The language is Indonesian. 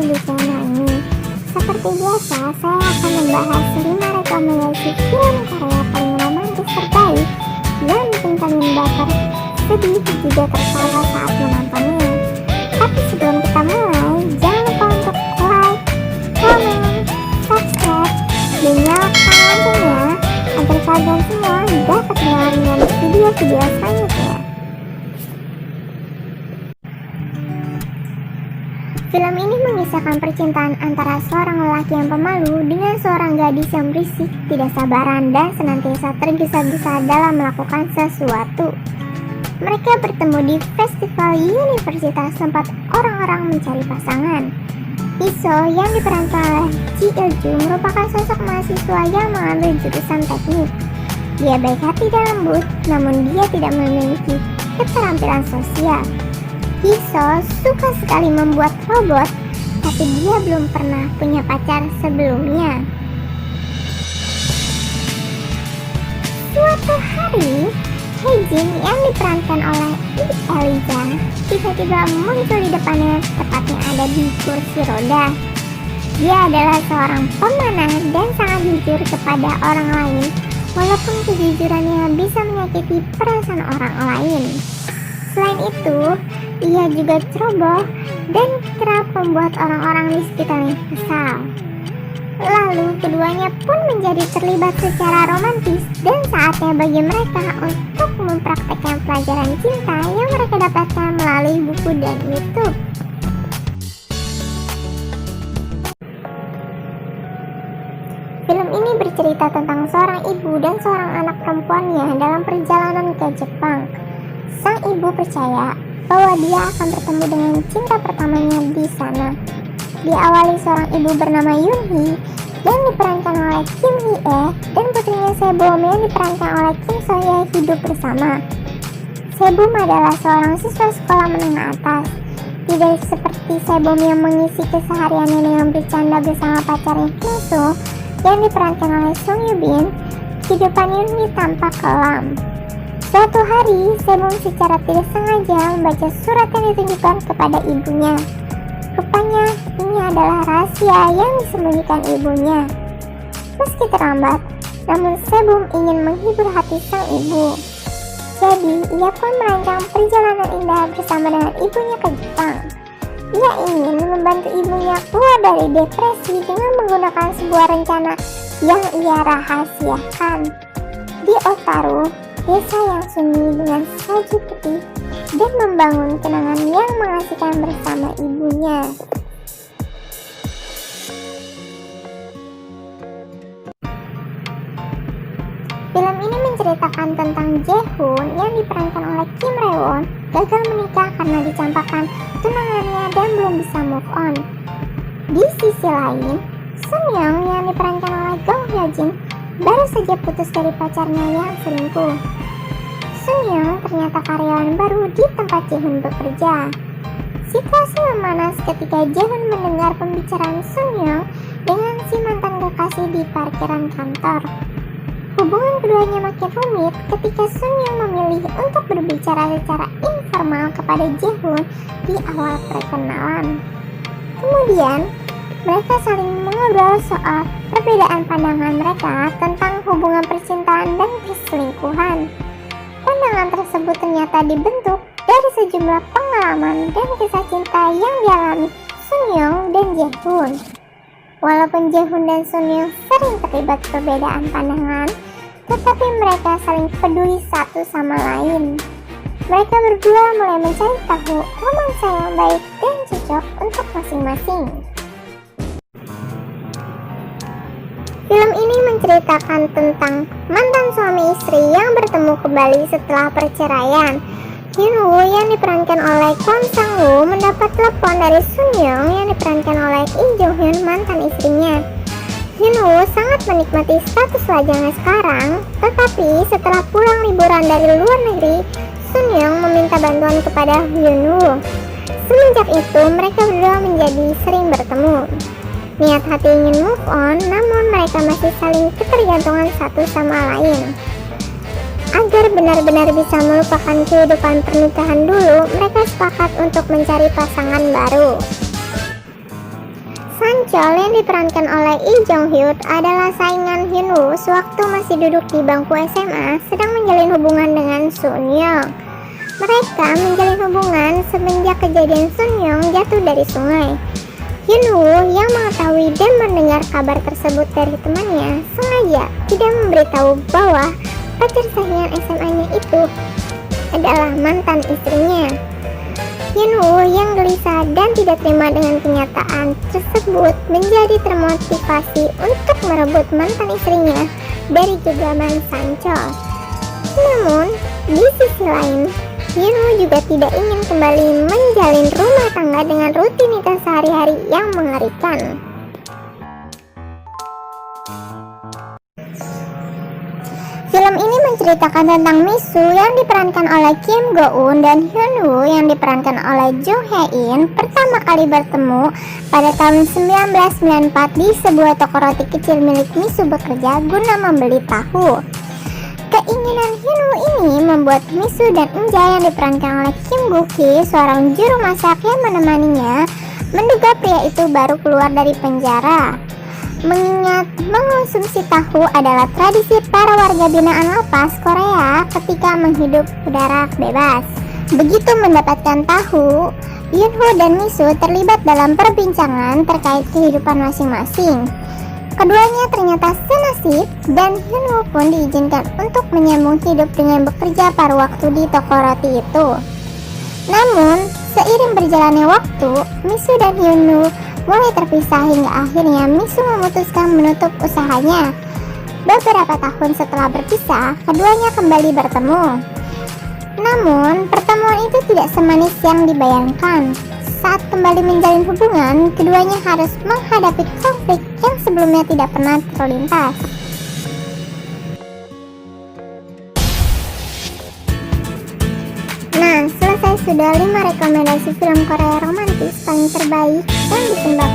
di channel ini. Seperti biasa, saya akan membahas 5 rekomendasi film Korea paling romantis terbaik yang bikin kalian baper, sedih, juga tertawa saat menontonnya. Tapi sebelum kita mulai, jangan lupa untuk like, comment, subscribe, dan nyalakan loncengnya agar kalian semua dapat menonton video-video selanjutnya. Film ini mengisahkan percintaan antara seorang lelaki yang pemalu dengan seorang gadis yang berisik, tidak sabaran, dan senantiasa tergesa-gesa dalam melakukan sesuatu. Mereka bertemu di festival universitas tempat orang-orang mencari pasangan. Iso yang diperankan oleh Ji Il-ju merupakan sosok mahasiswa yang mengambil jurusan teknik. Dia baik hati dan lembut, namun dia tidak memiliki keterampilan sosial. Iso suka sekali membuat robot, tapi dia belum pernah punya pacar sebelumnya. Suatu hari, Hae-jin yang diperankan oleh Lee Elijah tiba-tiba muncul di depannya, tepatnya ada di kursi roda. Dia adalah seorang pemanah dan sangat jujur kepada orang lain, walaupun kejujurannya bisa menyakiti perasaan orang lain. Selain itu, ia juga ceroboh dan kerap membuat orang-orang di sekitarnya kesal. Lalu keduanya pun menjadi terlibat secara romantis, dan saatnya bagi mereka untuk mempraktekkan pelajaran cinta yang mereka dapatkan melalui buku dan YouTube. Film ini bercerita tentang seorang ibu dan seorang anak perempuannya dalam perjalanan ke Jepang. Sang ibu percaya bahwa dia akan bertemu dengan cinta pertamanya di sana. Diawali seorang ibu bernama Yoon-hee yang diperankan oleh Kim Hee-e dan putrinya Sebum yang diperankan oleh Kim So-hye hidup bersama. Sebum adalah seorang siswa sekolah menengah atas. Tidak seperti Sebum yang mengisi kesehariannya dengan bercanda bersama pacarnya Kim So yang diperankan oleh Song Yoo-bin, kehidupan Yoon-hee tampak kelam. Suatu hari, Sebum secara tidak sengaja membaca surat yang ditunjukkan kepada ibunya. Rupanya, ini adalah rahasia yang disembunyikan ibunya. Meski terlambat, namun Sebum ingin menghibur hati sang ibu. Jadi, ia pun merancang perjalanan indah bersama dengan ibunya ke Jepang. Ia ingin membantu ibunya keluar dari depresi dengan menggunakan sebuah rencana yang ia rahasiakan. Di Otaru, desa yang sunyi dengan salju putih, dan membangun kenangan yang mengasihkan bersama ibunya. Film ini menceritakan tentang Jae-hoon yang diperankan oleh Kim Rae-won gagal menikah karena dicampakkan tunangannya dan belum bisa move on. Di sisi lain, Sun Young yang diperankan oleh Gong Hyo-jin baru saja putus dari pacarnya yang selingkuh. Sun Young ternyata karyawan baru di tempat Jae-hoon bekerja. Situasi memanas ketika Jae-hoon mendengar pembicaraan Sun Young dengan si mantan kekasih di parkiran kantor. Hubungan keduanya makin rumit ketika Sun Young memilih untuk berbicara secara informal kepada Jae-hoon di awal perkenalan. Kemudian, mereka saling mengobrol soal perbedaan pandangan mereka tentang hubungan percintaan dan perselingkuhan. Pandangan tersebut ternyata dibentuk dari sejumlah pengalaman dan kisah cinta yang dialami Sun Young dan Jae-hoon. Walaupun Jae-hoon dan Sun Young sering terlibat perbedaan pandangan, tetapi mereka saling peduli satu sama lain. Mereka berdua mulai mencari tahu romansa yang baik dan cocok untuk masing-masing. Film ini menceritakan tentang mantan suami istri yang bertemu kembali setelah perceraian. Hyun-woo yang diperankan oleh Kwon Sang-woo mendapat telepon dari Sun Young yang diperankan oleh Im Jo-hyun, mantan istrinya. Hyun-woo sangat menikmati status lajangnya sekarang, tetapi setelah pulang liburan dari luar negeri, Sun Young meminta bantuan kepada Hyun-woo. Semenjak itu, mereka berdua menjadi sering bertemu. Niat hati ingin move on, namun mereka masih saling ketergantungan satu sama lain. Agar benar-benar bisa melupakan kehidupan pernikahan dulu, mereka sepakat untuk mencari pasangan baru. Chol yang diperankan oleh Lee Jong Hyuk adalah saingan Hyun Woo sewaktu masih duduk di bangku SMA sedang menjalin hubungan dengan Sun Young. Mereka menjalin hubungan semenjak kejadian Sun Young jatuh dari sungai. Hyun Woo yang mengetahui dan mendengar kabar tersebut dari temannya sengaja tidak memberitahu bahwa pacar saingan SMA-nya itu adalah mantan istrinya. Hyun Woo yang gelisah dan tidak terima dengan kenyataan tersebut menjadi termotivasi untuk merebut mantan istrinya dari genggaman Sang Chol. Namun, di sisi lain, Hyun Woo juga tidak ingin kembali menjalin rumah tangga dengan rutinitas sehari-hari yang mengerikan. Film ini menceritakan tentang Misu yang diperankan oleh Kim Go Eun dan Hyun Woo yang diperankan oleh Jung Hae In pertama kali bertemu pada tahun 1994 di sebuah toko roti kecil milik Misu bekerja guna membeli tahu. Keinginan Hyun Woo ini membuat Misu dan Eunja yang diperankan oleh Kim Goo Ki, seorang juru masak yang menemaninya, menduga pria itu baru keluar dari penjara. Mengingat mengonsumsi tahu adalah tradisi para warga binaan lapas Korea ketika menghidup udara bebas. Begitu mendapatkan tahu, Hyun Woo dan Misu terlibat dalam perbincangan terkait kehidupan masing-masing. Keduanya ternyata senasib dan Hyun Woo pun diizinkan untuk menyambung hidup dengan bekerja paruh waktu di toko roti itu. Namun, seiring berjalannya waktu, Misu dan Hyun Woo mulai terpisah hingga akhirnya Misu memutuskan menutup usahanya. Beberapa tahun setelah berpisah, keduanya kembali bertemu. Namun, pertemuan itu tidak semanis yang dibayangkan. Saat kembali menjalin hubungan, keduanya harus menghadapi konflik yang sebelumnya tidak pernah terlintas. Nah, selesai sudah 5 rekomendasi film Korea romantis paling terbaik yang dikembangkan